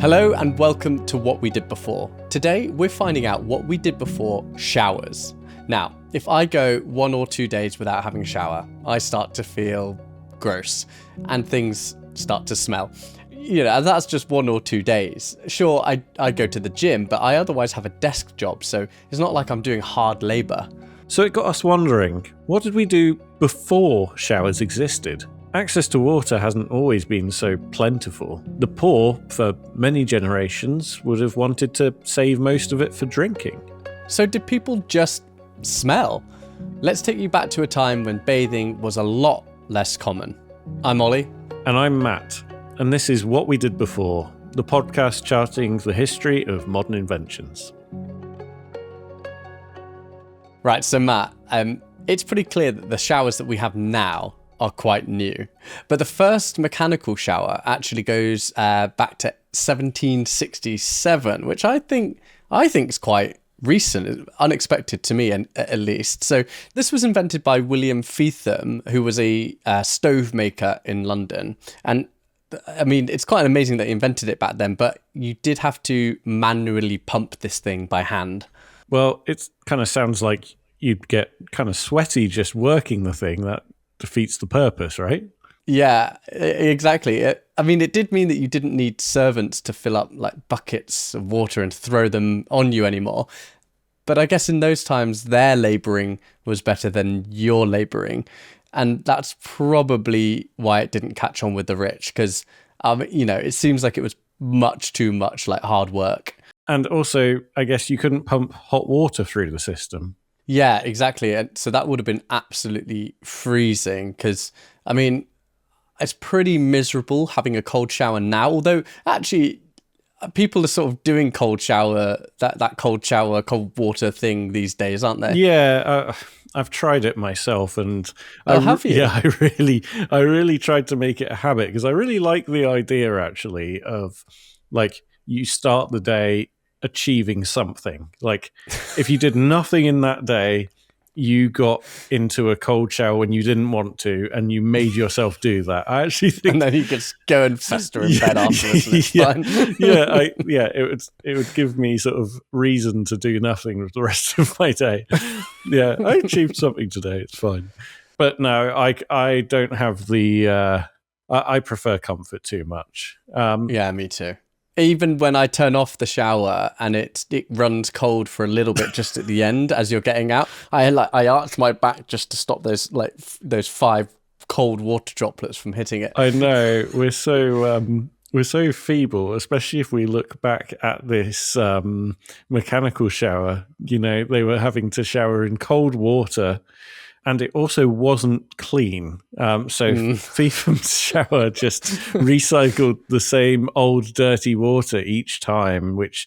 Hello and welcome to What We Did Before. Today we're finding out what we did before showers. Now, if I go 1 or 2 days without having a shower, I start to feel gross and things start to smell. That's just 1 or 2 days. Sure, I go to the gym, but I otherwise have a desk job, so it's not like I'm doing hard labour. So it got us wondering, what did we do before showers existed? Access to water hasn't always been so plentiful. The poor, for many generations, would have wanted to save most of it for drinking. So did people just smell? Let's take you back to a time when bathing was a lot less common. I'm Ollie. And I'm Matt. And this is What We Did Before, the podcast charting the history of modern inventions. Right, so Matt, it's pretty clear that the showers that we have now are quite new. But the first mechanical shower actually goes back to 1767, which I think is quite recent, unexpected to me at least. So this was invented by William Feetham, who was a stove maker in London. And I mean, it's quite amazing that he invented it back then, but you did have to manually pump this thing by hand. Well, it kind of sounds like you'd get kind of sweaty just working the thing. That defeats the purpose, right? Yeah, exactly. It did mean that you didn't need servants to fill up like buckets of water and throw them on you anymore. But I guess in those times, their labouring was better than your labouring. And that's probably why it didn't catch on with the rich, because, it seems like it was much too much like hard work. And also, I guess you couldn't pump hot water through the system. Yeah, exactly. And so that would have been absolutely freezing because, it's pretty miserable having a cold shower now. Although, actually, people are sort of doing cold water thing these days, aren't they? Yeah, I've tried it myself, and have you? Yeah, I really tried to make it a habit because I really like the idea actually of like you start the day achieving something. Like if you did nothing in that day, you got into a cold shower when you didn't want to, and you made yourself do that. I actually think, and then you could just go and fester in bed afterwards. And it's fine. It would give me sort of reason to do nothing with the rest of my day. Yeah, I achieved something today. It's fine. But no, I don't have the. I prefer comfort too much. Yeah, me too. Even when I turn off the shower and it runs cold for a little bit just at the end as you're getting out, I arch my back just to stop those 5 cold water droplets from hitting it. I know we're so feeble, especially if we look back at this mechanical shower. They were having to shower in cold water. And it also wasn't clean. Feetham's shower just recycled the same old dirty water each time, which,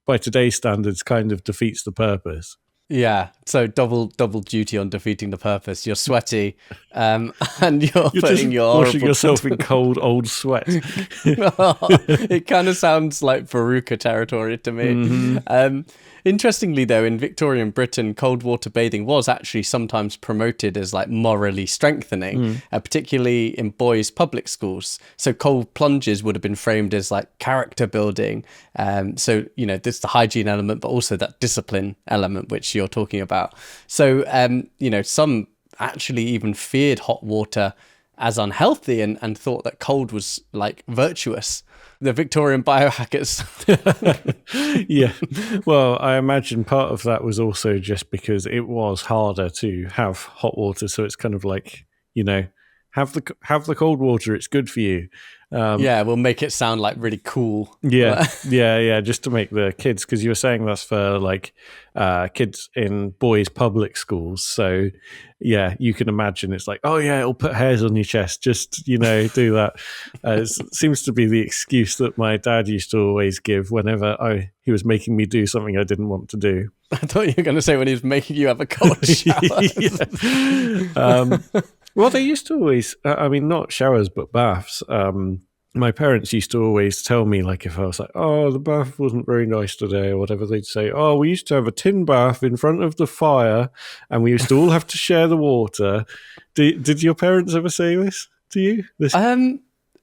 by today's standards kind of defeats the purpose. Yeah, so double duty on defeating the purpose. You're sweaty, and you're putting your washing yourself in cold old sweat. It kind of sounds like Veruca territory to me. Mm-hmm. Interestingly, though, in Victorian Britain, cold water bathing was actually sometimes promoted as like morally strengthening, particularly in boys' public schools. So cold plunges would have been framed as like character building. There's the hygiene element, but also that discipline element, which you're talking about. So, some actually even feared hot water as unhealthy and thought that cold was like virtuous. The Victorian biohackers. Yeah. Well, I imagine part of that was also just because it was harder to have hot water. So it's kind of like, have the cold water. It's good for you. We'll make it sound like really cool. Yeah, just to make the kids, because you were saying that's for like kids in boys' public schools. So yeah, you can imagine it's like, oh yeah, it'll put hairs on your chest. Just do that. It seems to be the excuse that my dad used to always give whenever he was making me do something I didn't want to do. I thought you were going to say when he was making you have a cold shower. Well, they used to always, not showers, but baths. My parents used to always tell me, like, if I was like, oh, the bath wasn't very nice today or whatever, they'd say, oh, we used to have a tin bath in front of the fire and we used to all have to share the water. Did your parents ever say this to you?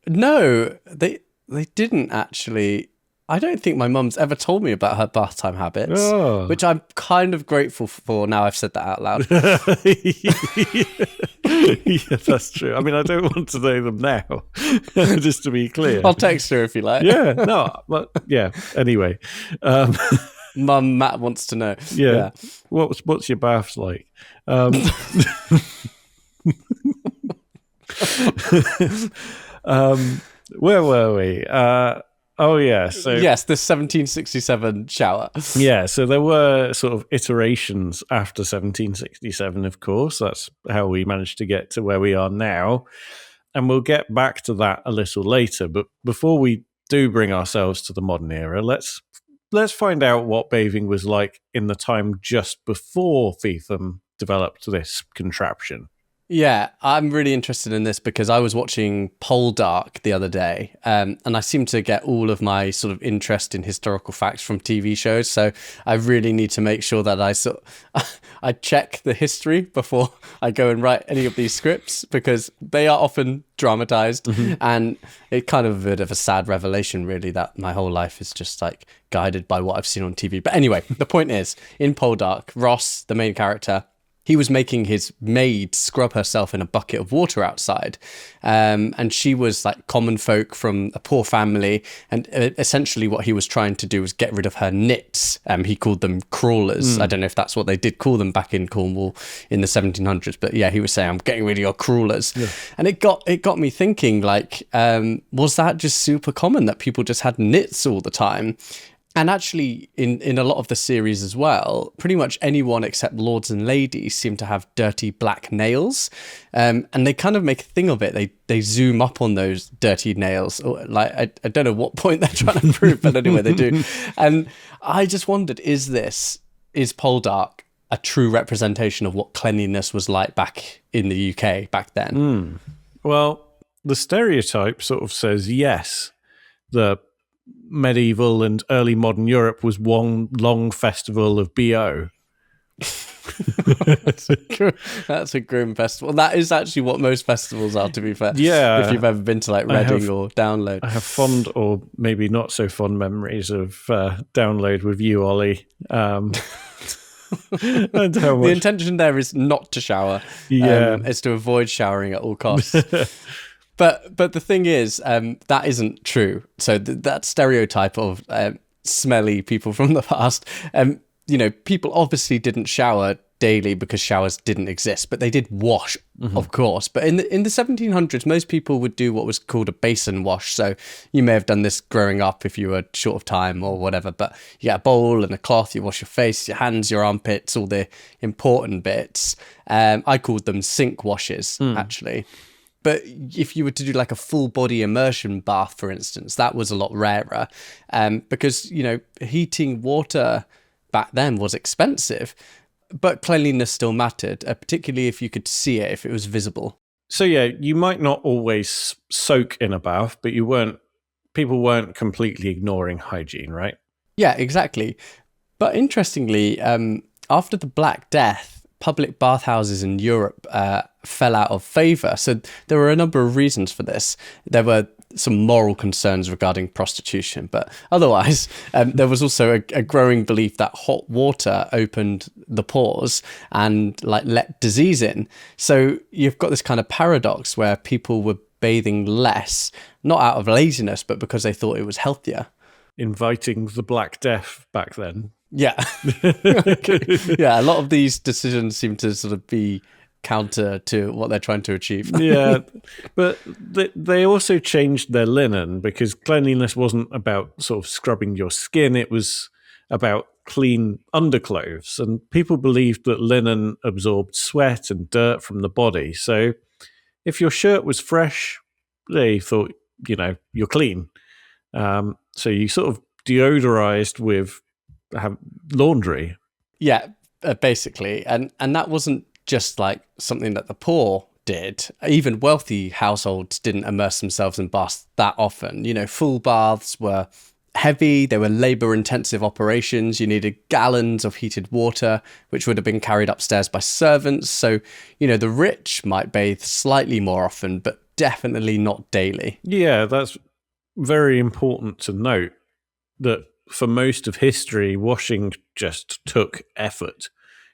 No, They didn't actually. I don't think my mum's ever told me about her bath time habits, Oh. which I'm kind of grateful for now I've said that out loud. Yeah, that's true. I mean, I don't want to know them now, just to be clear. I'll text her if you like. Yeah, no, but yeah. Anyway, Mum, Matt wants to know. yeah. What's your baths like? Where were we? Oh yeah, so Yes, the 1767 shower. yeah, so there were sort of iterations after 1767, of course. That's how we managed to get to where we are now. And we'll get back to that a little later. But before we do bring ourselves to the modern era, let's find out what bathing was like in the time just before Feetham developed this contraption. Yeah, I'm really interested in this because I was watching Poldark the other day, and I seem to get all of my sort of interest in historical facts from TV shows. So I really need to make sure that I check the history before I go and write any of these scripts, because they are often dramatized, and it's kind of a bit of a sad revelation, really, that my whole life is just like guided by what I've seen on TV. But anyway, the point is, in Poldark, Ross, the main character, he was making his maid scrub herself in a bucket of water outside. And she was like common folk from a poor family. And essentially what he was trying to do was get rid of her nits. He called them crawlers. I don't know if that's what they did call them back in Cornwall in the 1700s. But yeah, he was saying, I'm getting rid of your crawlers. Yeah. And it got me thinking, like, was that just super common that people just had nits all the time? And actually, in a lot of the series as well, pretty much anyone except lords and ladies seem to have dirty black nails. And they kind of make a thing of it. They zoom up on those dirty nails. Like, I don't know what point they're trying to prove, but anyway, they do. And I just wondered, is Poldark a true representation of what cleanliness was like back in the UK back then? Well, the stereotype sort of says yes. The medieval and early modern Europe was one long festival of BO. That's a grim festival. That is actually what most festivals are, to be fair. Yeah. If you've ever been to like Reading or Download. I have fond or maybe not so fond memories of Download with you, Ollie. And how much... The intention there is not to shower. Yeah. It's to avoid showering at all costs. But the thing is, that isn't true. So that stereotype of smelly people from the past, people obviously didn't shower daily because showers didn't exist, but they did wash, of course. But in the 1700s, most people would do what was called a basin wash. So you may have done this growing up if you were short of time or whatever, but you get a bowl and a cloth, you wash your face, your hands, your armpits, all the important bits. I called them sink washes, actually. But if you were to do like a full body immersion bath, for instance, that was a lot rarer, because, heating water back then was expensive, but cleanliness still mattered, particularly if you could see it, if it was visible. So yeah, you might not always soak in a bath, but people weren't completely ignoring hygiene, right? Yeah, exactly. But interestingly, after the Black Death, public bathhouses in Europe fell out of favour. So there were a number of reasons for this. There were some moral concerns regarding prostitution, but otherwise, there was also a growing belief that hot water opened the pores and let disease in. So you've got this kind of paradox where people were bathing less, not out of laziness, but because they thought it was healthier. Inviting the Black Death back then. Yeah. Yeah, a lot of these decisions seem to sort of be counter to what they're trying to achieve. Yeah, but they also changed their linen, because cleanliness wasn't about sort of scrubbing your skin. It was about clean underclothes. And people believed that linen absorbed sweat and dirt from the body. So if your shirt was fresh, they thought, you're clean. So you sort of deodorized with laundry. Yeah, basically. And that wasn't just like something that the poor did. Even wealthy households didn't immerse themselves in baths that often. Full baths were heavy, they were labor-intensive operations. You needed gallons of heated water, which would have been carried upstairs by servants. So, the rich might bathe slightly more often, but definitely not daily. Yeah, that's very important to note that for most of history, washing just took effort.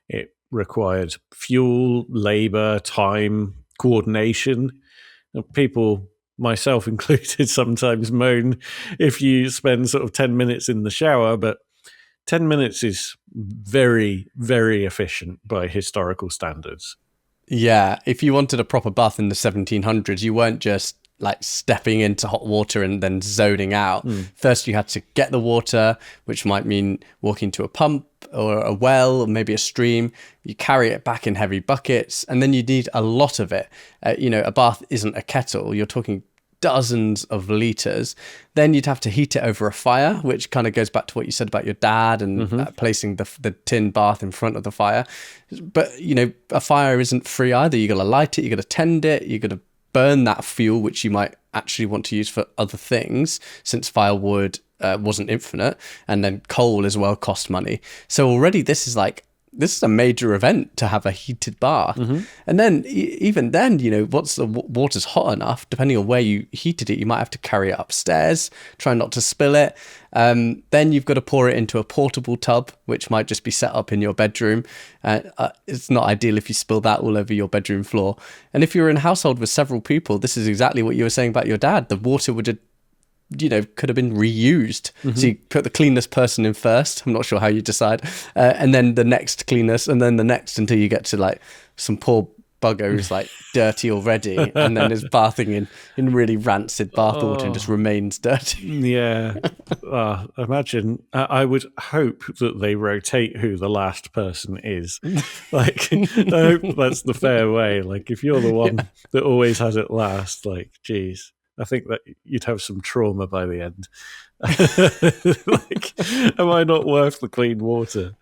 It required fuel, labor, time, coordination. People, myself included, sometimes moan if you spend sort of 10 minutes in the shower, but 10 minutes is very, very efficient by historical standards. Yeah, if you wanted a proper bath in the 1700s, you weren't just like stepping into hot water and then zoning out. First, you had to get the water, which might mean walking to a pump or a well or maybe a stream. You carry it back in heavy buckets, and then you need a lot of it. A bath isn't a kettle. You're talking dozens of liters. Then you'd have to heat it over a fire, which kind of goes back to what you said about your dad and placing the tin bath in front of the fire. But a fire isn't free either. You got to light it, you got to tend it, you got to burn that fuel, which you might actually want to use for other things, since firewood wasn't infinite, and then coal as well cost money. So already this is a major event to have a heated bath. And then even then, once the water's hot enough, depending on where you heated it, you might have to carry it upstairs, try not to spill it. Then you've got to pour it into a portable tub, which might just be set up in your bedroom. It's not ideal if you spill that all over your bedroom floor. And if you're in a household with several people, this is exactly what you were saying about your dad. The water would have could have been reused. So you put the cleanest person in first. I'm not sure how you decide. And then the next cleanest, and then the next, until you get to like some poor bugger who's like dirty already and then is bathing in really rancid bath water and just remains dirty. Yeah. Imagine, I would hope that they rotate who the last person is. Like, I hope that's the fair way. Like, if you're the one that always has it last, like, geez. I think that you'd have some trauma by the end. Like, am I not worth the clean water?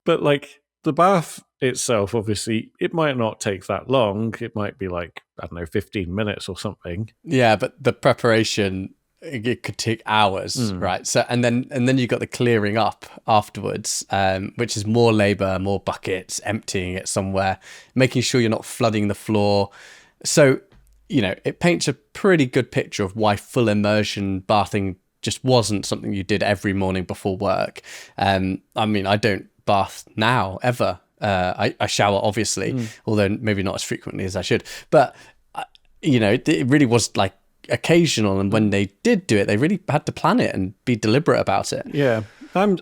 But like the bath itself, obviously, it might not take that long. It might be like, I don't know, 15 minutes or something. Yeah, but the preparation, it could take hours, right? So and then you got the clearing up afterwards, which is more labor, more buckets, emptying it somewhere, making sure you're not flooding the floor. So it paints a pretty good picture of why full immersion bathing just wasn't something you did every morning before work. I mean, I don't bath now, ever. I shower, obviously, although maybe not as frequently as I should. But, it really was like occasional. And when they did do it, they really had to plan it and be deliberate about it. Yeah, I'm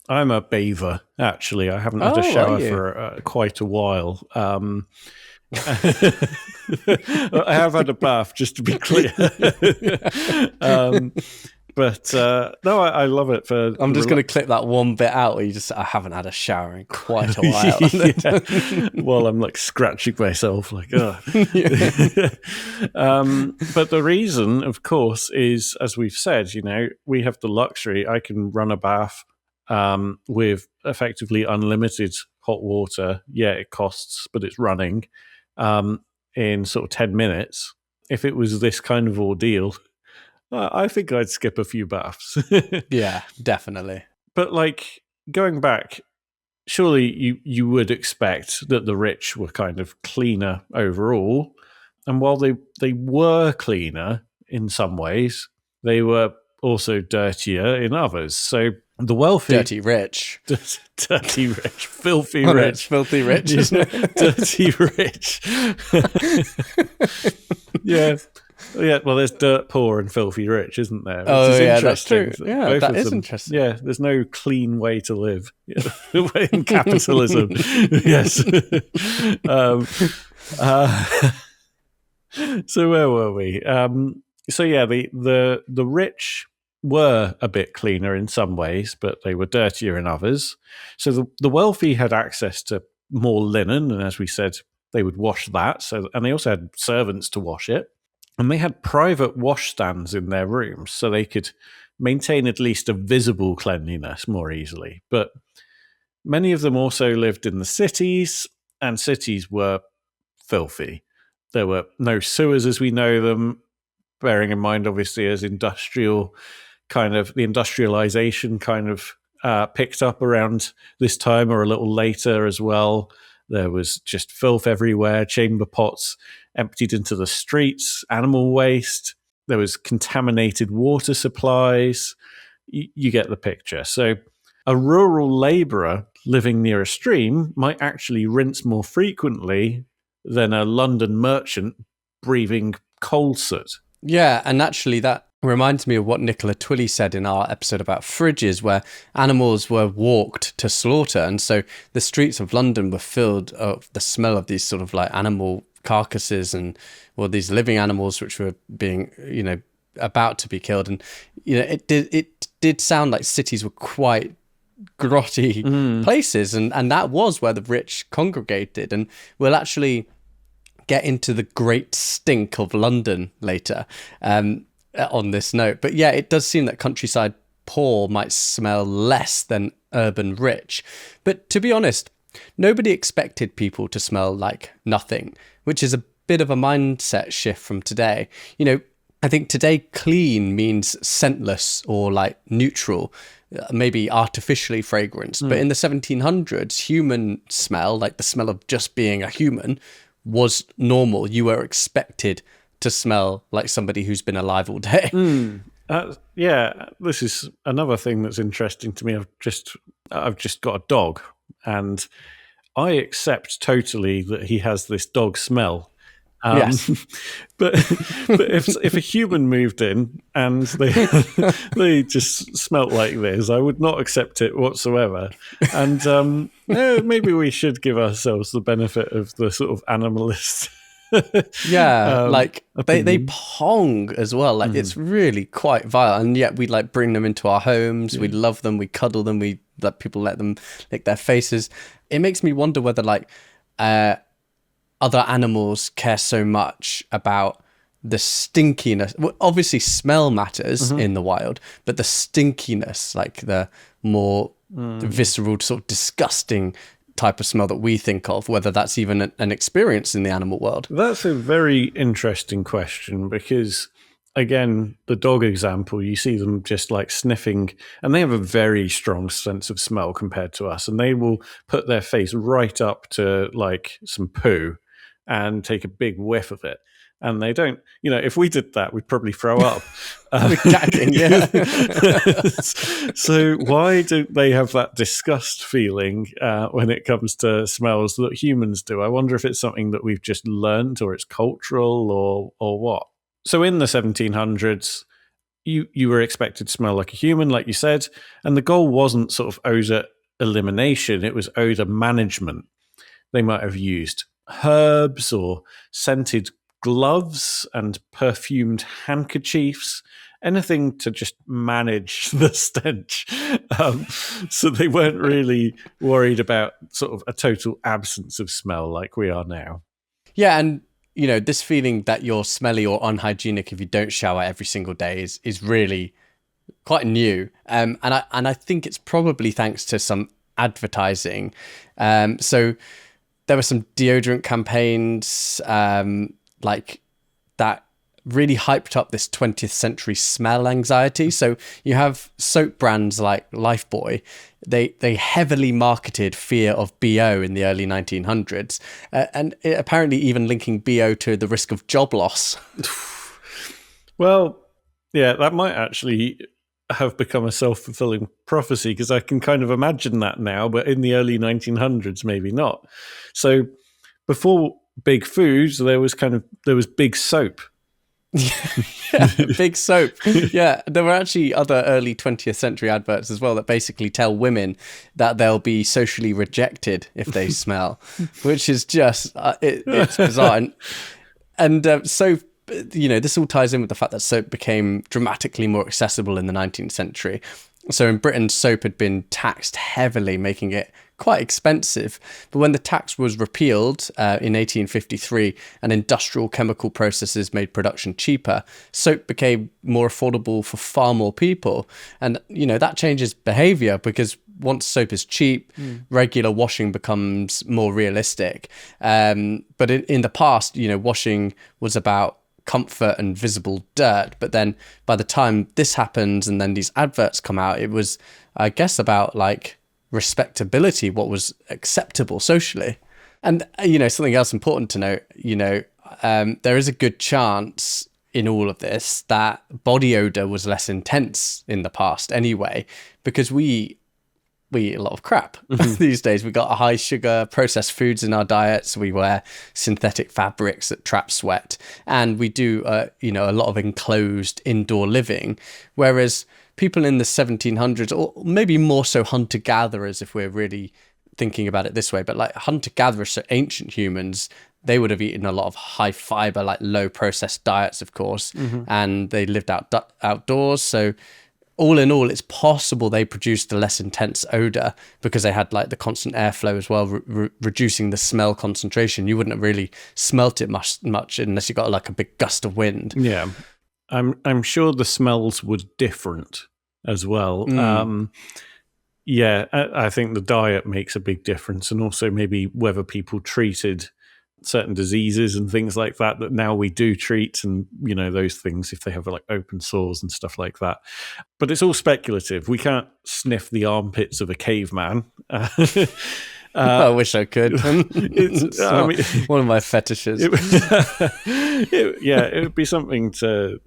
a bather, actually. I haven't had a shower for quite a while. I have had a bath, just to be clear. But no, I love it. I'm just going to clip that one bit out where I haven't had a shower in quite a while. While I'm like scratching myself, like, oh. But the reason, of course, is, as we've said, we have the luxury. I can run a bath with effectively unlimited hot water. Yeah, it costs, but it's running. In sort of 10 minutes. If it was this kind of ordeal, I think I'd skip a few baths. Yeah, definitely. But like, going back, surely you would expect that the rich were kind of cleaner overall. And while they were cleaner in some ways, they were also dirtier in others. So the wealthy... Dirty rich. Dirty rich. Filthy rich. It's filthy rich, isn't it? Dirty rich. Yeah. Yeah, well, there's dirt poor and filthy rich, isn't there? Oh, yeah, that's true. Yeah, that is interesting. Yeah, there's no clean way to live in capitalism. Yes. So where were we? So yeah, the rich were a bit cleaner in some ways, but they were dirtier in others. So the wealthy had access to more linen, and as we said, they would wash that. And they also had servants to wash it. And they had private washstands in their rooms, so they could maintain at least a visible cleanliness more easily. But many of them also lived in the cities, and cities were filthy. There were no sewers as we know them, bearing in mind, obviously, as industrial kind of, the industrialization kind of picked up around this time or a little later as well. There was just filth everywhere, chamber pots emptied into the streets, animal waste. There was contaminated water supplies. You get the picture. So a rural labourer living near a stream might actually rinse more frequently than a London merchant breathing coal soot. Yeah, and actually that reminds me of what Nicola Twilley said in our episode about fridges, where animals were walked to slaughter. And so the streets of London were filled of the smell of these sort of like animal carcasses and, well, these living animals which were being, about to be killed. And, it did sound like cities were quite grotty places. And that was where the rich congregated. And we'll actually get into the great stink of London later on this note. But yeah, it does seem that countryside poor might smell less than urban rich. But to be honest, nobody expected people to smell like nothing, which is a bit of a mindset shift from today. I think today clean means scentless or like neutral, maybe artificially fragranced. But in the 1700s, human smell, like the smell of just being a human, was normal. You were expected to smell like somebody who's been alive all day. Yeah, this is another thing that's interesting to me. I've just got a dog, and I accept totally that he has this dog smell. Yes. but if a human moved in and they just smelt like this, I would not accept it whatsoever. And maybe we should give ourselves the benefit of the sort of animalist. Yeah, like they pong as well. Like it's really quite vile, and yet we like bring them into our homes. We love them. We cuddle them. We let people let them lick their faces. It makes me wonder whether like other animals care so much about the stinkiness. Well, obviously smell matters in the wild, but the stinkiness, like the more visceral, sort of disgusting type of smell that we think of, whether that's even an experience in the animal world. That's a very interesting question, because again, the dog example, you see them just like sniffing, and they have a very strong sense of smell compared to us, and they will put their face right up to like some poo and take a big whiff of it. And they don't, if we did that, we'd probably throw up. Gagging, yeah. So why don't they have that disgust feeling when it comes to smells that humans do? I wonder if it's something that we've just learned, or it's cultural, or what. So in the 1700s, you were expected to smell like a human, like you said, and the goal wasn't sort of odor elimination, it was odor management. They might have used herbs or scented gloves and perfumed handkerchiefs, anything to just manage the stench. So they weren't really worried about sort of a total absence of smell like we are now. Yeah, and this feeling that you're smelly or unhygienic if you don't shower every single day is really quite new. And I think it's probably thanks to some advertising. So there were some deodorant campaigns like that really hyped up this 20th century smell anxiety. So you have soap brands like Lifebuoy. They heavily marketed fear of BO in the early 1900s, and apparently even linking BO to the risk of job loss. Well, yeah, that might actually have become a self-fulfilling prophecy, because I can kind of imagine that now, but in the early 1900s, maybe not. So before big foods, there was big soap. Yeah, big soap. Yeah, there were actually other early 20th century adverts as well that basically tell women that they'll be socially rejected if they smell, which is just it's bizarre. And soap, this all ties in with the fact that soap became dramatically more accessible in the 19th century. So in Britain, soap had been taxed heavily, making it quite expensive. But when the tax was repealed in 1853 and industrial chemical processes made production cheaper, soap became more affordable for far more people. And, that changes behavior, because once soap is cheap, regular washing becomes more realistic. But in the past, washing was about comfort and visible dirt. But then by the time this happens and then these adverts come out, it was, I guess, about like respectability, what was acceptable socially. And something else important to note, there is a good chance in all of this that body odor was less intense in the past anyway, because we eat a lot of crap these days. We got high sugar processed foods in our diets. We wear synthetic fabrics that trap sweat, and we do a lot of enclosed indoor living. Whereas people in the 1700s, or maybe more so hunter gatherers, if we're really thinking about it this way, but like hunter gatherers, so ancient humans, they would have eaten a lot of high fiber, like low processed diets, of course, and they lived outdoors. So all in all, it's possible they produced a less intense odor because they had like the constant airflow as well, reducing the smell concentration. You wouldn't have really smelt it much unless you got like a big gust of wind. Yeah, I'm sure the smells were different as well. Yeah, I think the diet makes a big difference, and also maybe whether people treated certain diseases and things like that now we do treat, and those things if they have like open sores and stuff like that. But it's all speculative. We can't sniff the armpits of a caveman. I wish I could. It's one of my fetishes. It would be something to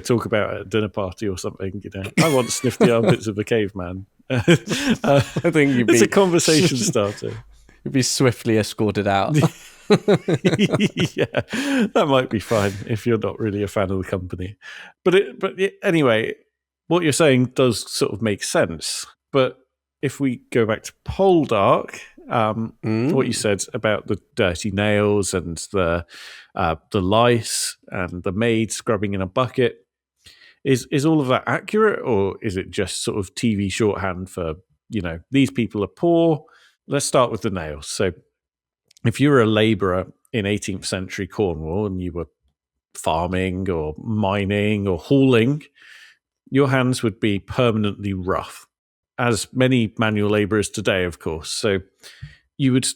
talk about at a dinner party or something. I want to sniff the armpits of a caveman. I think it's a conversation starter. You'd be swiftly escorted out. Yeah, that might be fine if you're not really a fan of the company. But anyway, what you're saying does sort of make sense. But if we go back to Poldark, what you said about the dirty nails and the lice and the maid scrubbing in a bucket, is all of that accurate, or is it just sort of TV shorthand for these people are poor? Let's start with the nails. So if you were a labourer in 18th century Cornwall and you were farming or mining or hauling, your hands would be permanently rough, as many manual labourers today, of course. So you would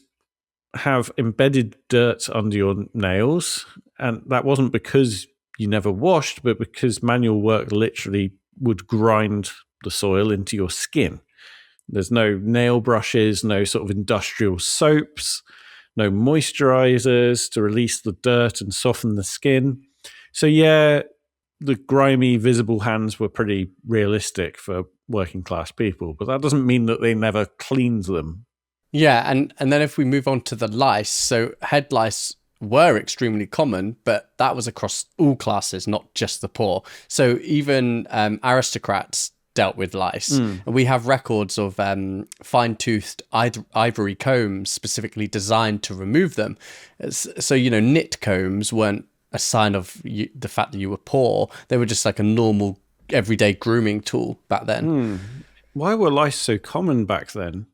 have embedded dirt under your nails, and that wasn't because you never washed, but because manual work literally would grind the soil into your skin. There's no nail brushes, no sort of industrial soaps, no moisturizers to release the dirt and soften the skin. So yeah, the grimy, visible hands were pretty realistic for working class people, but that doesn't mean that they never cleaned them. Yeah, and then if we move on to the lice, so head lice were extremely common, but that was across all classes, not just the poor. So even aristocrats dealt with lice. And we have records of fine-toothed ivory combs specifically designed to remove them. So, knit combs weren't a sign of the fact that you were poor. They were just like a normal everyday grooming tool back then. Why were lice so common back then?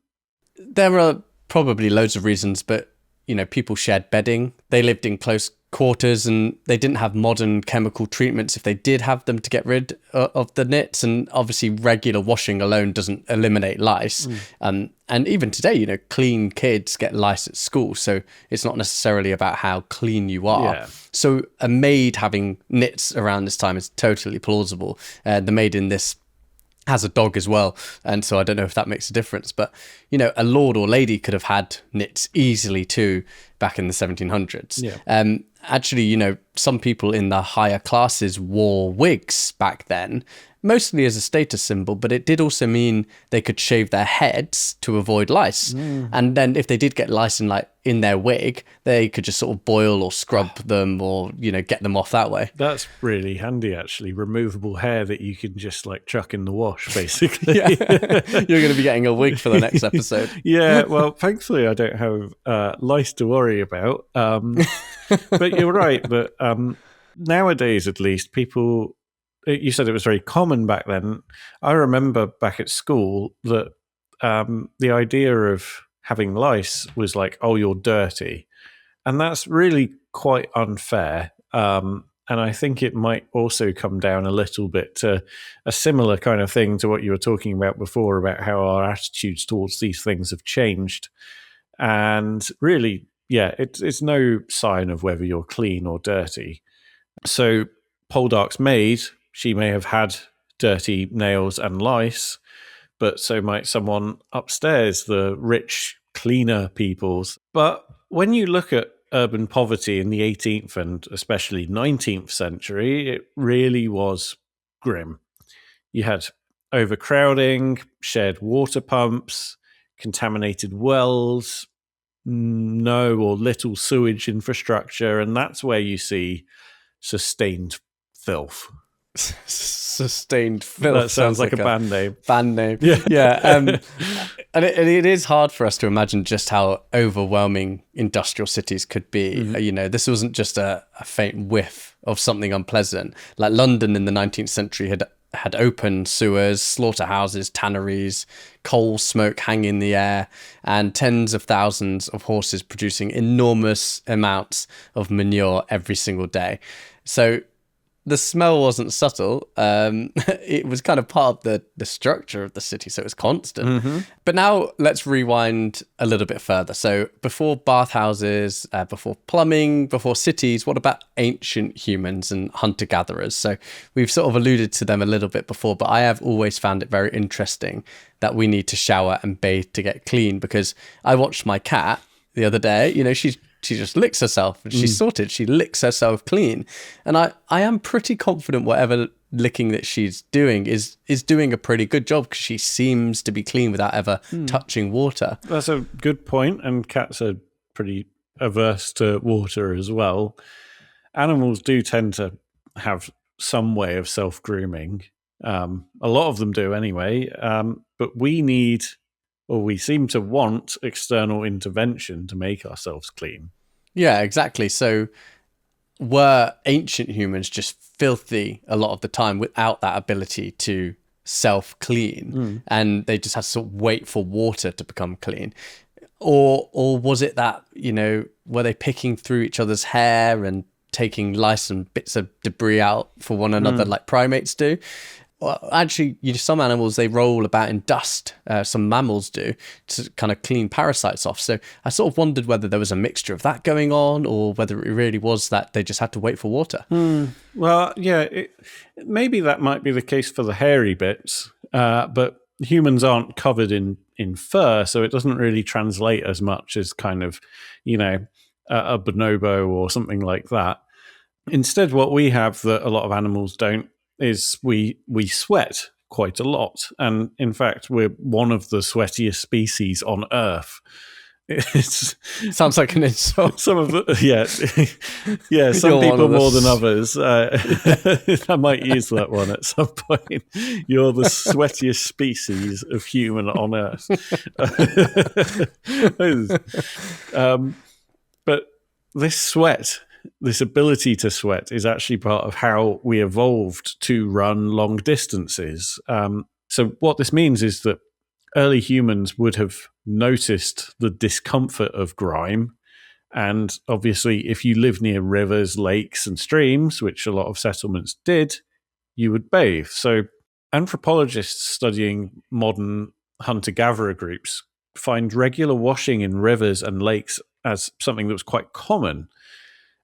There are probably loads of reasons, but people shared bedding. They lived in close quarters, and they didn't have modern chemical treatments if they did have them to get rid of the nits. And obviously regular washing alone doesn't eliminate lice. And even today, clean kids get lice at school. So it's not necessarily about how clean you are. Yeah. So a maid having nits around this time is totally plausible. The maid in this has a dog as well, and so I don't know if that makes a difference, but a lord or lady could have had nits easily too back in the 1700s. Actually, some people in the higher classes wore wigs back then, mostly as a status symbol, but it did also mean they could shave their heads to avoid lice. And then if they did get lice in their wig, they could just sort of boil or scrub them, or get them off that way. That's really handy, actually. Removable hair that you can just chuck in the wash, basically. You're going to be getting a wig for the next episode. Yeah, well, thankfully I don't have lice to worry about. But you're right that nowadays, at least, people. You said it was very common back then. I remember back at school that the idea of having lice was like, oh, you're dirty. And that's really quite unfair. And I think it might also come down a little bit to a similar kind of thing to what you were talking about before, about how our attitudes towards these things have changed. And really, yeah, it's no sign of whether you're clean or dirty. So Poldark's maid, she may have had dirty nails and lice, but so might someone upstairs, the rich, cleaner peoples. But when you look at urban poverty in the 18th and especially 19th century, it really was grim. You had overcrowding, shared water pumps, contaminated wells, no or little sewage infrastructure, and that's where you see sustained filth. Sustained filth. That sounds like a band name. Band name. Yeah. And it is hard for us to imagine just how overwhelming industrial cities could be. This wasn't just a faint whiff of something unpleasant. Like London in the 19th century had open sewers, slaughterhouses, tanneries, coal smoke hanging in the air, and tens of thousands of horses producing enormous amounts of manure every single day. So the smell wasn't subtle. It was kind of part of the structure of the city, so it was constant. But now let's rewind a little bit further. So before bathhouses, before plumbing, before cities, what about ancient humans and hunter-gatherers? So we've sort of alluded to them a little bit before, but I have always found it very interesting that we need to shower and bathe to get clean, because I watched my cat the other day. She just licks herself and she's sorted. She licks herself clean. And I am pretty confident whatever licking that she's doing is doing a pretty good job, because she seems to be clean without ever touching water. That's a good point. And cats are pretty averse to water as well. Animals do tend to have some way of self-grooming. A lot of them do anyway. But we need, or we seem to want, external intervention to make ourselves clean. Yeah, exactly. So were ancient humans just filthy a lot of the time without that ability to self-clean, and they just had to sort of wait for water to become clean? Or was it that, were they picking through each other's hair and taking lice and bits of debris out for one another like primates do? Well, actually, some animals, they roll about in dust. Some mammals do, to kind of clean parasites off. So I sort of wondered whether there was a mixture of that going on, or whether it really was that they just had to wait for water. Well, yeah, maybe that might be the case for the hairy bits, but humans aren't covered in fur, so it doesn't really translate as much as kind of, a bonobo or something like that. Instead, what we have that a lot of animals don't is we sweat quite a lot. And in fact, we're one of the sweatiest species on Earth. Sounds like an insult. Some of the, yeah, some people more than others. I might use that one at some point. You're the sweatiest species of human on Earth. But this sweat, this ability to sweat, is actually part of how we evolved to run long distances. So what this means is that early humans would have noticed the discomfort of grime. And obviously, if you live near rivers, lakes, and streams, which a lot of settlements did, you would bathe. So anthropologists studying modern hunter-gatherer groups find regular washing in rivers and lakes as something that was quite common.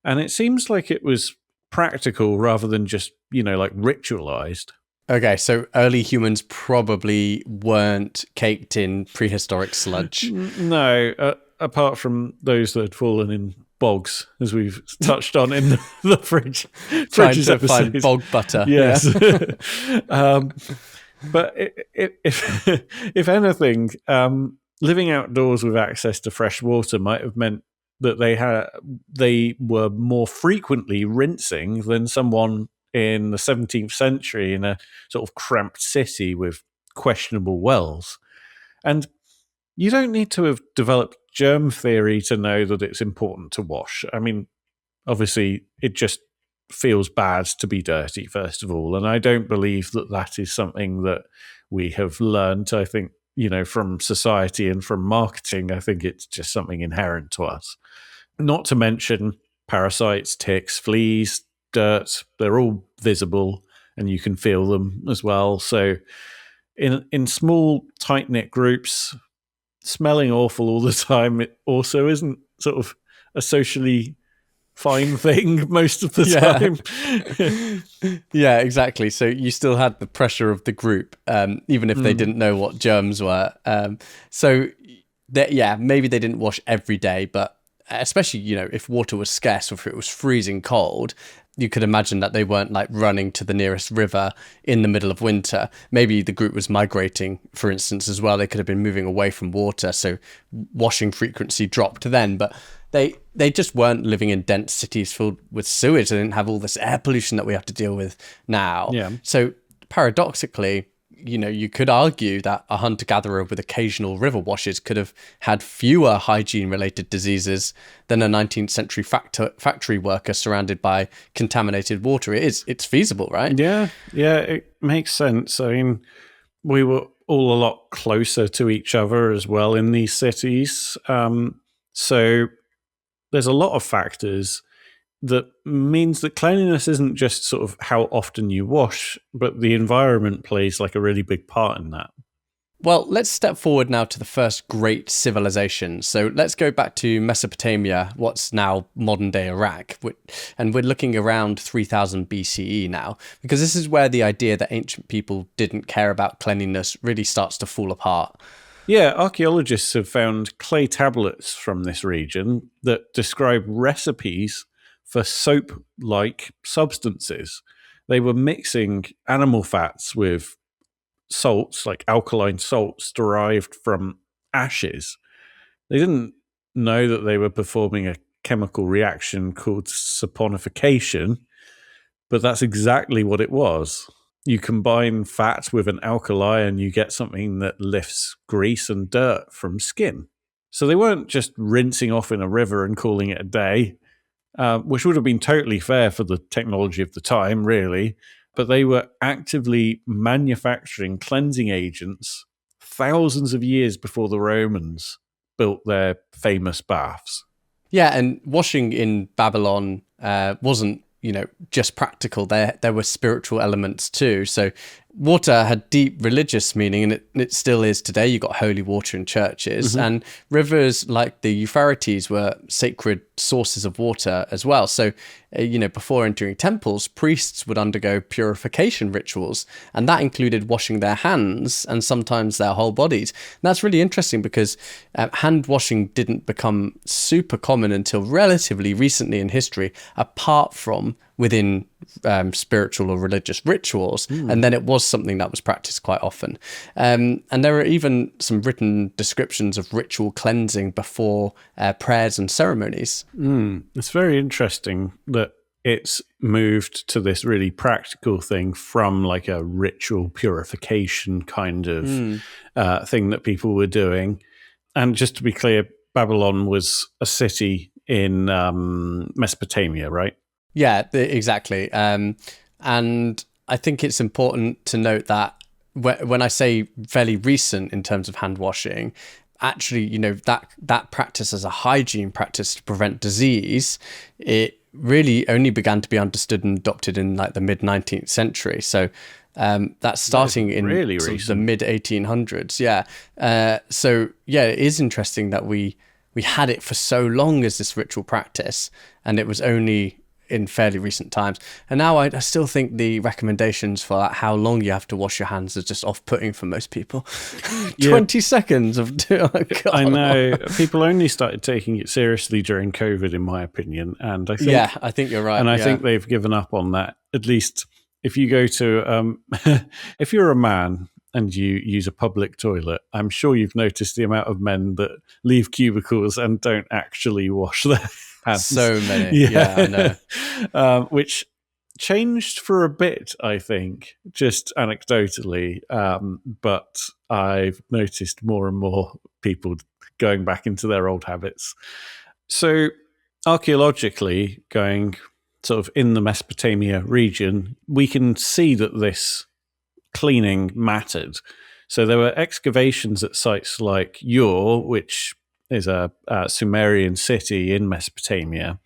And it seems like it was practical rather than just, like ritualized. Okay, so early humans probably weren't caked in prehistoric sludge. No, apart from those that had fallen in bogs, as we've touched on in the fridge. Trying to find bog butter. Yes. Yeah. But if anything, living outdoors with access to fresh water might have meant that they were more frequently rinsing than someone in the 17th century in a sort of cramped city with questionable wells. And you don't need to have developed germ theory to know that it's important to wash. I mean, obviously, it just feels bad to be dirty, first of all. And I don't believe that is something that we have learned, I think, from society and from marketing. I think it's just something inherent to us. Not to mention parasites, ticks, fleas, dirt, they're all visible and you can feel them as well. So in small, tight-knit groups, smelling awful all the time, it also isn't sort of a socially fine thing most of the time. Yeah, exactly. So you still had the pressure of the group, even if they didn't know what germs were. So maybe they didn't wash every day, but especially, if water was scarce or if it was freezing cold, you could imagine that they weren't like running to the nearest river in the middle of winter. Maybe the group was migrating, for instance, as well. They could have been moving away from water, so washing frequency dropped then. But they just weren't living in dense cities filled with sewage. They didn't have all this air pollution that we have to deal with now. Yeah. So paradoxically, you could argue that a hunter-gatherer with occasional river washes could have had fewer hygiene-related diseases than a 19th century factory worker surrounded by contaminated water. It's feasible, right? Yeah, it makes sense. I mean, we were all a lot closer to each other as well in these cities. So there's a lot of factors that means that cleanliness isn't just sort of how often you wash, but the environment plays like a really big part in that. Well, let's step forward now to the first great civilization. So let's go back to Mesopotamia, what's now modern-day Iraq. And we're looking around 3000 BCE now, because this is where the idea that ancient people didn't care about cleanliness really starts to fall apart. Yeah, archaeologists have found clay tablets from this region that describe recipes for soap-like substances. They were mixing animal fats with salts, like alkaline salts derived from ashes. They didn't know that they were performing a chemical reaction called saponification, but that's exactly what it was. You combine fat with an alkali and you get something that lifts grease and dirt from skin. So they weren't just rinsing off in a river and calling it a day, which would have been totally fair for the technology of the time, really. But they were actively manufacturing cleansing agents thousands of years before the Romans built their famous baths. Yeah, and washing in Babylon wasn't, just practical. There were spiritual elements too. So water had deep religious meaning, and it still is today. You got holy water in churches, and rivers like the Euphrates were sacred sources of water as well. So, before entering temples, priests would undergo purification rituals, and that included washing their hands and sometimes their whole bodies. And that's really interesting because hand washing didn't become super common until relatively recently in history, apart from within spiritual or religious rituals, and then it was something that was practiced quite often. And there are even some written descriptions of ritual cleansing before prayers and ceremonies. It's very interesting that it's moved to this really practical thing from like a ritual purification kind of thing that people were doing. And just to be clear, Babylon was a city in Mesopotamia, right? Yeah, exactly. And I think it's important to note that when I say fairly recent in terms of hand washing, actually, that practice as a hygiene practice to prevent disease, it really only began to be understood and adopted in like the mid-19th century. So that's starting in really sort of the mid-1800s. Yeah. It is interesting that we had it for so long as this ritual practice, and it was only in fairly recent times. And now I still think the recommendations for how long you have to wash your hands are just off-putting for most people. 20 seconds of... Oh, I know. People only started taking it seriously during COVID, in my opinion. And I think... Yeah, I think you're right. And I think they've given up on that. At least if you go to... if you're a man and you use a public toilet, I'm sure you've noticed the amount of men that leave cubicles and don't actually wash their hands. So many. Yeah, I know. Which changed for a bit, I think, just anecdotally. But I've noticed more and more people going back into their old habits. So archaeologically, going sort of in the Mesopotamia region, we can see that this cleaning mattered. So there were excavations at sites like Ur, which is a Sumerian city in Mesopotamia.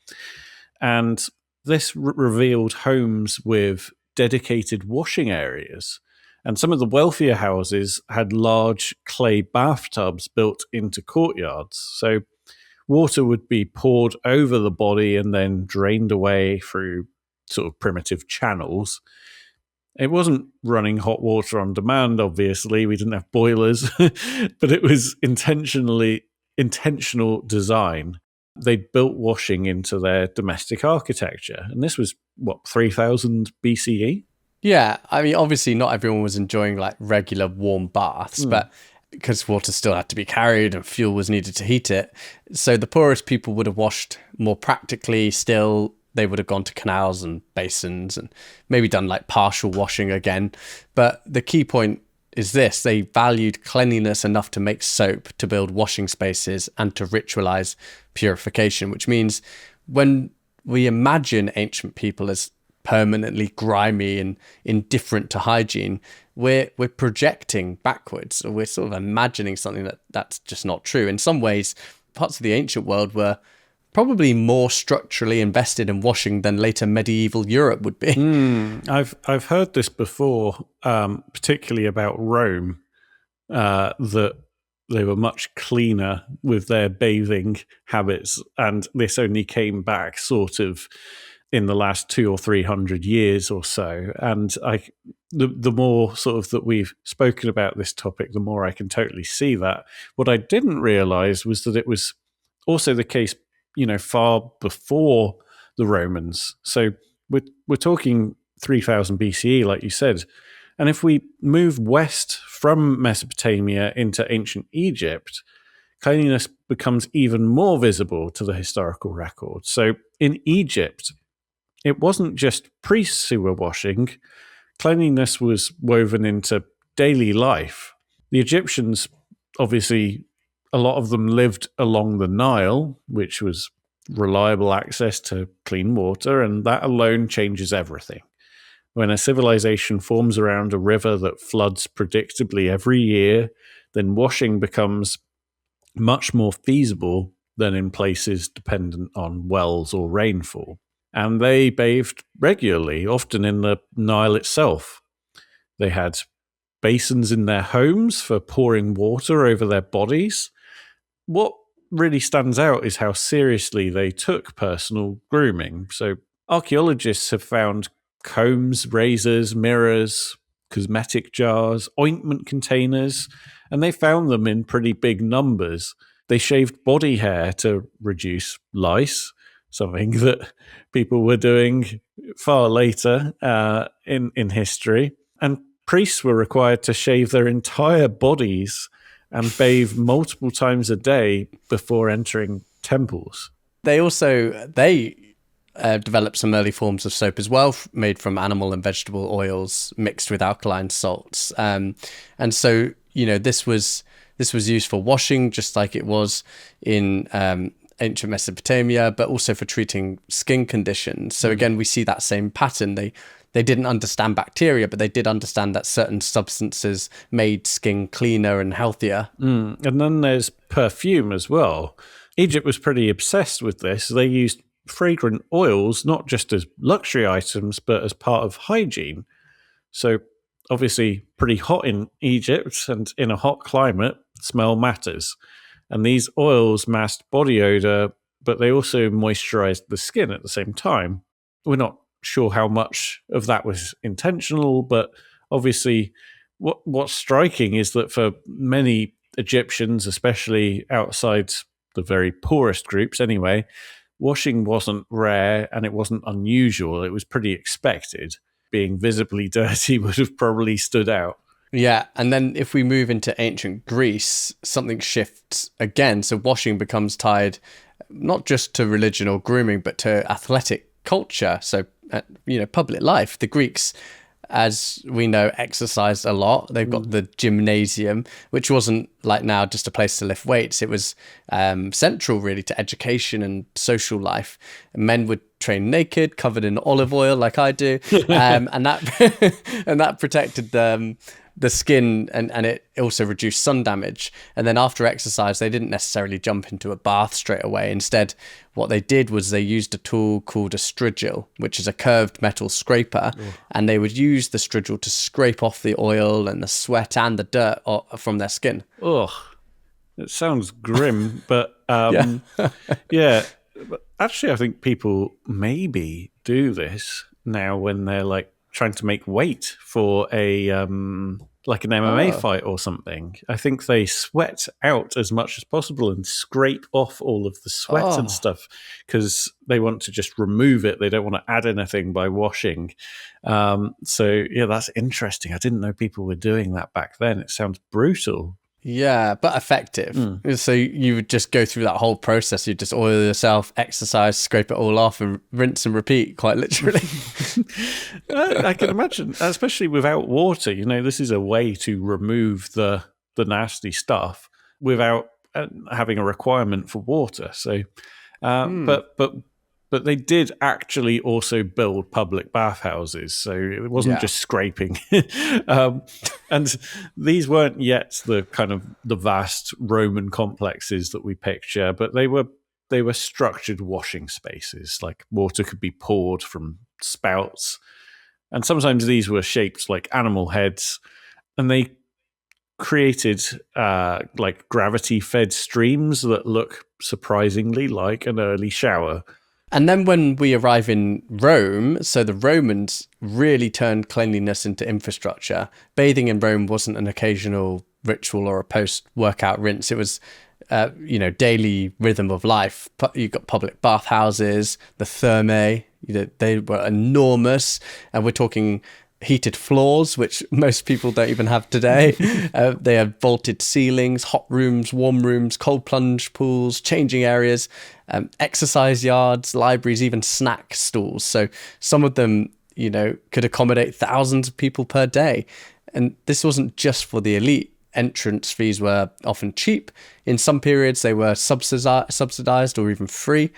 And this revealed homes with dedicated washing areas. And some of the wealthier houses had large clay bathtubs built into courtyards. So water would be poured over the body and then drained away through sort of primitive channels. It wasn't running hot water on demand, obviously. We didn't have boilers, but it was intentional design. They'd built washing into their domestic architecture. And this was, 3000 BCE? Yeah, I mean, obviously not everyone was enjoying like regular warm baths, but because water still had to be carried and fuel was needed to heat it. So the poorest people would have washed more practically still. They would have gone to canals and basins and maybe done like partial washing again. But the key point is this: they valued cleanliness enough to make soap, to build washing spaces, and to ritualize purification, which means when we imagine ancient people as permanently grimy and indifferent to hygiene, we're projecting backwards, or we're sort of imagining something that's just not true. In some ways, parts of the ancient world were probably more structurally invested in washing than later medieval Europe would be. I've heard this before, particularly about Rome, that they were much cleaner with their bathing habits, and this only came back sort of in the last 200 or 300 years or so. And the more sort of that we've spoken about this topic, the more I can totally see that. What I didn't realize was that it was also the case, far before the Romans. So we're talking 3000 BCE, like you said. And if we move west from Mesopotamia into ancient Egypt, cleanliness becomes even more visible to the historical record. So in Egypt, it wasn't just priests who were washing. Cleanliness was woven into daily life. The Egyptians, obviously, a lot of them lived along the Nile, which was reliable access to clean water, and that alone changes everything. When a civilization forms around a river that floods predictably every year, then washing becomes much more feasible than in places dependent on wells or rainfall. And they bathed regularly, often in the Nile itself. They had basins in their homes for pouring water over their bodies. What really stands out is how seriously they took personal grooming. So archaeologists have found combs, razors, mirrors, cosmetic jars, ointment containers, and they found them in pretty big numbers. They shaved body hair to reduce lice, something that people were doing far later in history. And priests were required to shave their entire bodies and bathe multiple times a day before entering temples. They developed some early forms of soap as well, made from animal and vegetable oils mixed with alkaline salts. And so, this was used for washing, just like it was in ancient Mesopotamia, but also for treating skin conditions. So again, we see that same pattern. They didn't understand bacteria, but they did understand that certain substances made skin cleaner and healthier. And then there's perfume as well. Egypt was pretty obsessed with this. They used fragrant oils, not just as luxury items, but as part of hygiene. So obviously pretty hot in Egypt, and in a hot climate, smell matters. And these oils masked body odor, but they also moisturized the skin at the same time. We're not sure how much of that was intentional, but obviously what's striking is that for many Egyptians, especially outside the very poorest groups anyway, washing wasn't rare and it wasn't unusual. It was pretty expected. Being visibly dirty would have probably stood out. Yeah, and then if we move into ancient Greece, something shifts again. So washing becomes tied not just to religion or grooming, but to athletic culture. So, public life. The Greeks, as we know, exercised a lot. They've got the gymnasium, which wasn't like now just a place to lift weights. It was central really to education and social life. Men would train naked, covered in olive oil, like I do, and that and that protected the skin, and it also reduced sun damage. And then after exercise, they didn't necessarily jump into a bath straight away. Instead, what they did was they used a tool called a strigil, which is a curved metal scraper. And they would use the strigil to scrape off the oil and the sweat and the dirt from their skin. Ugh, it sounds grim, but Yeah. yeah. But actually, I think people maybe do this now when they're like trying to make weight for a like an MMA fight or something. I think they sweat out as much as possible and scrape off all of the sweat and stuff because they want to just remove it. They don't want to add anything by washing. So yeah, that's interesting. I didn't know people were doing that back then. It sounds brutal. Yeah, but effective. So you would just go through that whole process. You just oil yourself, exercise, scrape it all off, and rinse and repeat, quite literally. I can imagine, especially without water. This is a way to remove the nasty stuff without having a requirement for water. So, but they did actually also build public bathhouses, so it wasn't just scraping. And these weren't yet the vast Roman complexes that we picture, but they were structured washing spaces. Like water could be poured from spouts, and sometimes these were shaped like animal heads, and they created like gravity-fed streams that look surprisingly like an early shower. And then when we arrive in Rome, so the Romans really turned cleanliness into infrastructure. Bathing in Rome wasn't an occasional ritual or a post-workout rinse. It was, daily rhythm of life. You've got public bathhouses, the thermae, they were enormous. And we're talking heated floors, which most people don't even have today. They had vaulted ceilings, hot rooms, warm rooms, cold plunge pools, changing areas, exercise yards, libraries, even snack stalls. So some of them, could accommodate thousands of people per day. And this wasn't just for the elite. Entrance fees were often cheap. In some periods, they were subsidized or even free.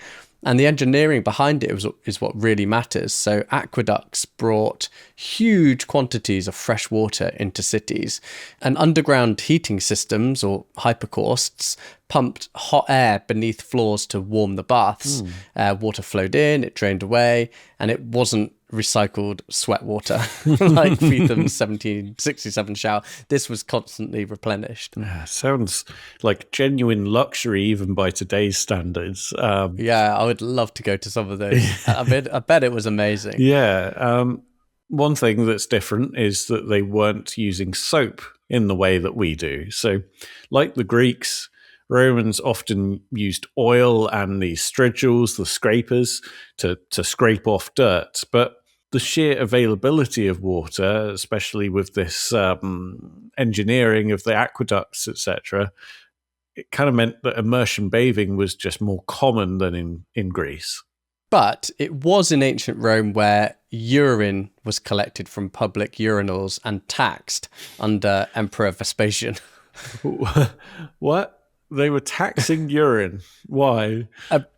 And the engineering behind it is what really matters. So aqueducts brought huge quantities of fresh water into cities, and underground heating systems, or hypercausts, pumped hot air beneath floors to warm the baths. Water flowed in, it drained away, and it wasn't recycled sweat water like Fetham's 1767 shower. This was constantly replenished. Yeah, sounds like genuine luxury even by today's standards. Yeah, I would love to go to some of those. I bet it was amazing. Yeah. One thing that's different is that they weren't using soap in the way that we do. So like the Greeks, Romans often used oil and the strigils, the scrapers, to scrape off dirt. But the sheer availability of water, especially with this engineering of the aqueducts, etc., it kind of meant that immersion bathing was just more common than in Greece. But it was in ancient Rome where urine was collected from public urinals and taxed under Emperor Vespasian. What? They were taxing urine. Why?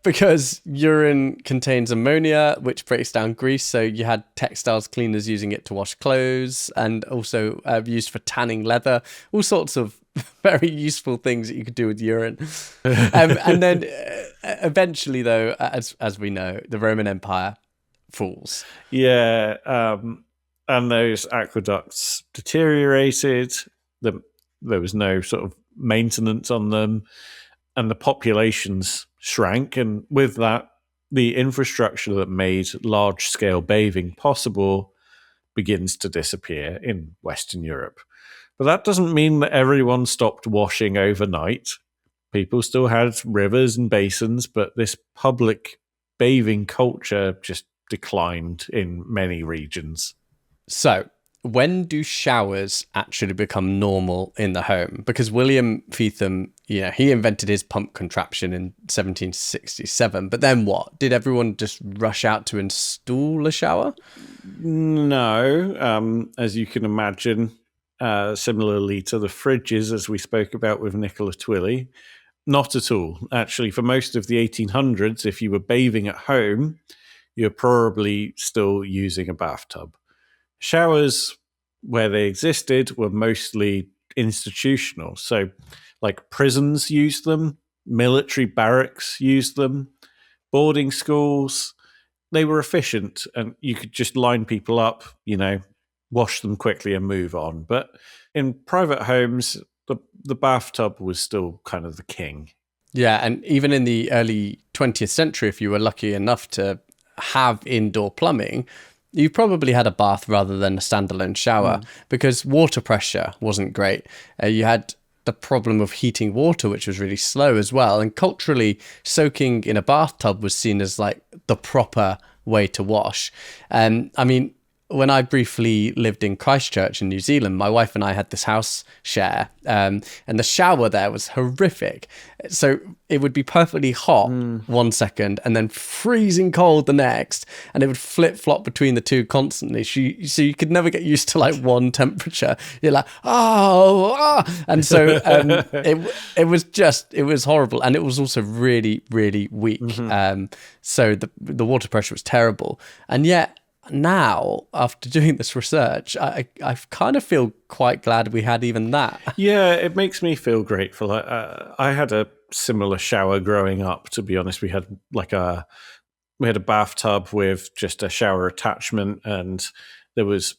Because urine contains ammonia, which breaks down grease. So you had textiles cleaners using it to wash clothes, and also used for tanning leather. All sorts of very useful things that you could do with urine. And then eventually, though, as we know, the Roman Empire falls. Yeah, and those aqueducts deteriorated. There was no sort of maintenance on them, and the populations shrank, and with that the infrastructure that made large-scale bathing possible begins to disappear in Western Europe. But that doesn't mean that everyone stopped washing overnight. People still had rivers and basins, but this public bathing culture just declined in many regions. So when do showers actually become normal in the home? Because William Fetham, he invented his pump contraption in 1767. But then what? Did everyone just rush out to install a shower? No. As you can imagine, similarly to the fridges, as we spoke about with Nicola Twilley, not at all. Actually, for most of the 1800s, if you were bathing at home, you're probably still using a bathtub. Showers, where they existed, were mostly institutional. So, like prisons used them, military barracks used them, boarding schools. They were efficient, and you could just line people up, wash them quickly and move on. But in private homes, the bathtub was still kind of the king. Yeah, and even in the early 20th century, if you were lucky enough to have indoor plumbing, You probably had a bath rather than a standalone shower because water pressure wasn't great. You had the problem of heating water, which was really slow as well. And culturally, soaking in a bathtub was seen as like the proper way to wash. And I mean, when I briefly lived in Christchurch in New Zealand, my wife and I had this house share, and the shower there was horrific. So it would be perfectly hot 1 second and then freezing cold the next, and it would flip flop between the two constantly. So you could never get used to like one temperature. You're like, and so it was horrible, and it was also really, really weak. So the water pressure was terrible, and yet, now, after doing this research, I kind of feel quite glad we had even that. Yeah, it makes me feel grateful. I had a similar shower growing up, to be honest. We had a bathtub with just a shower attachment, and it was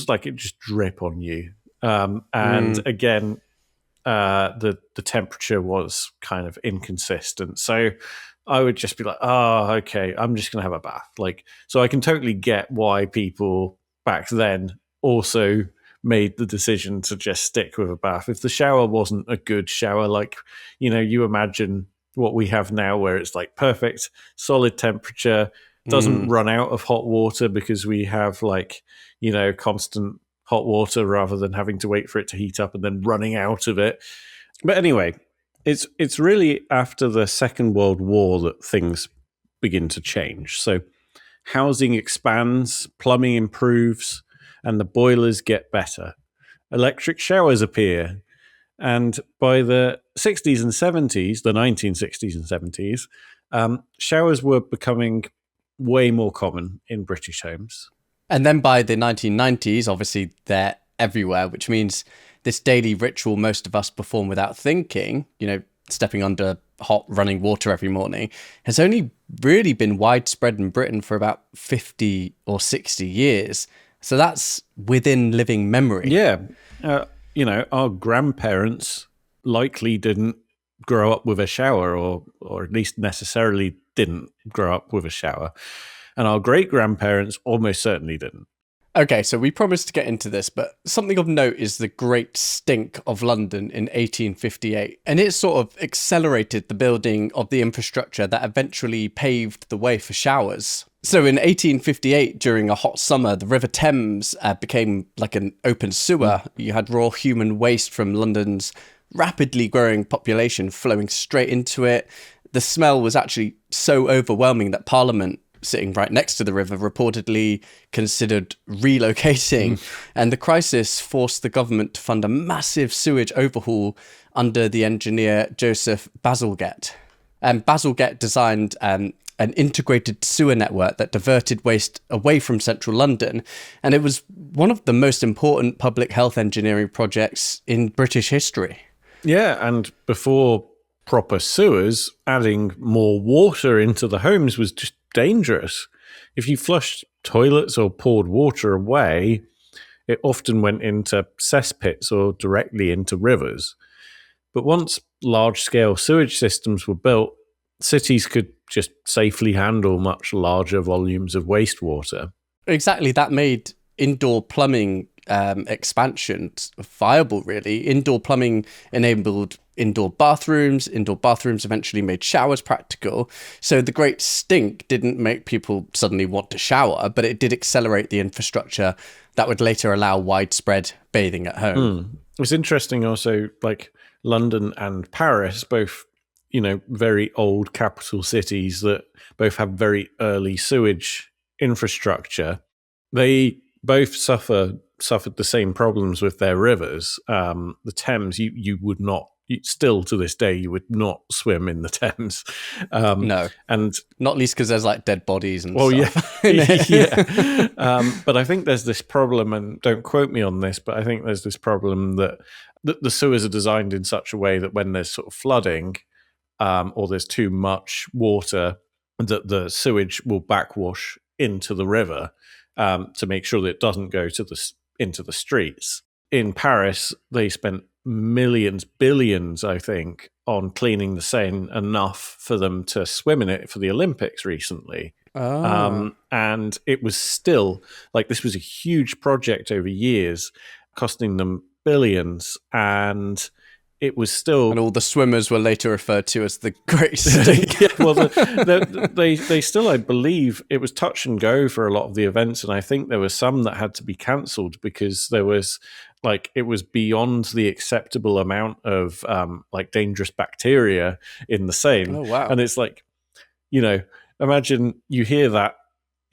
like it just drip on you. And again, the temperature was kind of inconsistent. So I would just be like, oh, okay, I'm just going to have a bath. Like, so I can totally get why people back then also made the decision to just stick with a bath. If the shower wasn't a good shower, like, you imagine what we have now where it's like perfect, solid temperature, doesn't run out of hot water because we have like, constant hot water rather than having to wait for it to heat up and then running out of it. But anyway, it's really after the Second World War that things begin to change. So housing expands, plumbing improves, and the boilers get better. Electric showers appear. And by the 60s and 70s, the 1960s and 70s, showers were becoming way more common in British homes. And then by the 1990s, obviously they're everywhere, which means this daily ritual most of us perform without thinking, stepping under hot running water every morning, has only really been widespread in Britain for about 50 or 60 years. So that's within living memory. Yeah. Our grandparents likely didn't grow up with a shower, or at least necessarily didn't grow up with a shower. And our great-grandparents almost certainly didn't. Okay, so we promised to get into this, but something of note is the Great Stink of London in 1858. And it sort of accelerated the building of the infrastructure that eventually paved the way for showers. So in 1858, during a hot summer, the River Thames became like an open sewer. You had raw human waste from London's rapidly growing population flowing straight into it. The smell was actually so overwhelming that Parliament, sitting right next to the river, reportedly considered relocating. And the crisis forced the government to fund a massive sewage overhaul under the engineer Joseph Bazalgette. And Bazalgette designed an integrated sewer network that diverted waste away from central London. And it was one of the most important public health engineering projects in British history. Yeah, and before proper sewers, adding more water into the homes was just dangerous. If you flushed toilets or poured water away, it often went into cesspits or directly into rivers. But once large-scale sewage systems were built, cities could just safely handle much larger volumes of wastewater. Exactly, that made indoor plumbing expansion viable, really. Indoor plumbing enabled indoor bathrooms. Indoor bathrooms eventually made showers practical. So the Great Stink didn't make people suddenly want to shower, but it did accelerate the infrastructure that would later allow widespread bathing at home. It's interesting also, like London and Paris, both, very old capital cities that both have very early sewage infrastructure. They both suffered the same problems with their rivers. The Thames, you would not, still to this day, you would not swim in the Thames. No, and not least because there's like dead bodies and stuff. Yeah. But I think there's this problem, and don't quote me on this, but I think there's this problem that the sewers are designed in such a way that when there's sort of flooding, or there's too much water, that the sewage will backwash into the river to make sure that it doesn't go into the streets. In Paris, they spent billions, I think, on cleaning the Seine enough for them to swim in it for the Olympics recently. And it was still, like, this was a huge project over years, costing them billions, and it was still... And all the swimmers were later referred to as the Great Stink. Yeah, well, they still, I believe, it was touch and go for a lot of the events, and I think there were some that had to be cancelled because there was, like, it was beyond the acceptable amount of, like, dangerous bacteria in the Seine. Oh, wow. And it's like, you know, imagine you hear that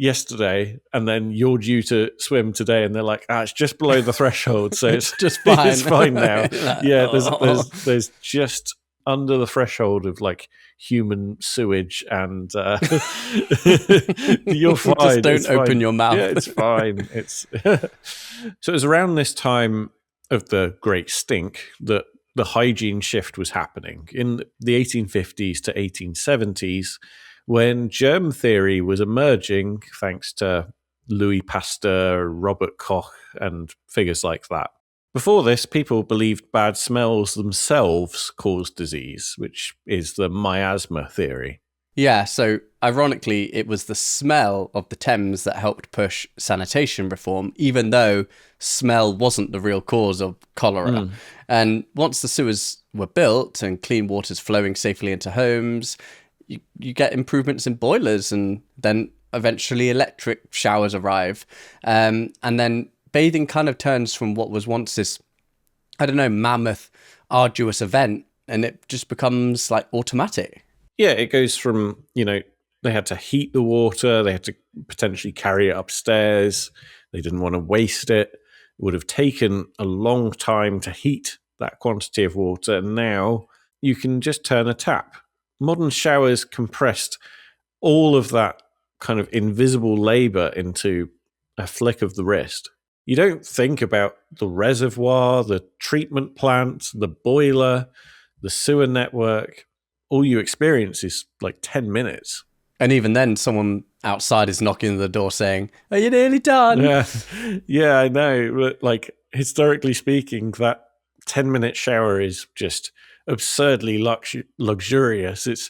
yesterday and then you're due to swim today and they're like, it's just below the threshold, so it's just fine. It's fine now. Yeah, there's just under the threshold of, like, human sewage, and you're fine. Just don't open your mouth. Yeah, it's fine. It's So it was around this time of the Great Stink that the hygiene shift was happening in the 1850s to 1870s, when germ theory was emerging thanks to Louis Pasteur, Robert Koch, and figures like that. Before this, people believed bad smells themselves caused disease, which is the miasma theory. Yeah, so ironically, it was the smell of the Thames that helped push sanitation reform, even though smell wasn't the real cause of cholera. And once the sewers were built and clean water's flowing safely into homes, you get improvements in boilers, and then eventually electric showers arrive. And then bathing kind of turns from what was once this, mammoth, arduous event, and it just becomes, like, automatic. Yeah, it goes from, they had to heat the water, they had to potentially carry it upstairs, they didn't want to waste it. It would have taken a long time to heat that quantity of water, and now you can just turn a tap. Modern showers compressed all of that kind of invisible labor into a flick of the wrist. You don't think about the reservoir, the treatment plant, the boiler, the sewer network. All you experience is, like, 10 minutes. And even then, someone outside is knocking on the door saying, "Are you nearly done?" Yeah, I know. But, like, historically speaking, that 10-minute shower is just absurdly luxurious. It's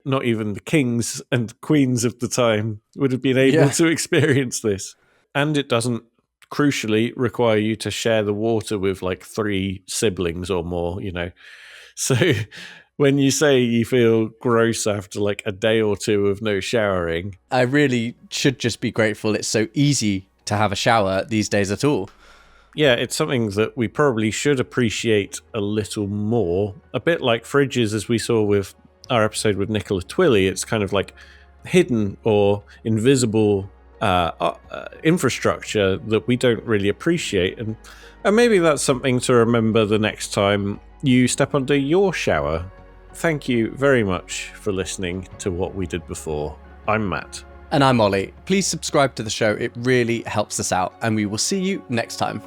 not even the kings and queens of the time would have been able to experience this. And it doesn't, crucially, require you to share the water with, like, 3 siblings or more, So when you say you feel gross after, like, a day or two of no showering, I really should just be grateful it's so easy to have a shower these days at all. Yeah, it's something that we probably should appreciate a little more. A bit like fridges, as we saw with our episode with Nicola Twilley. It's kind of like hidden or invisible infrastructure that we don't really appreciate. And maybe that's something to remember the next time you step under your shower. Thank you very much for listening to What We Did Before. I'm Matt. And I'm Ollie. Please subscribe to the show. It really helps us out. And we will see you next time.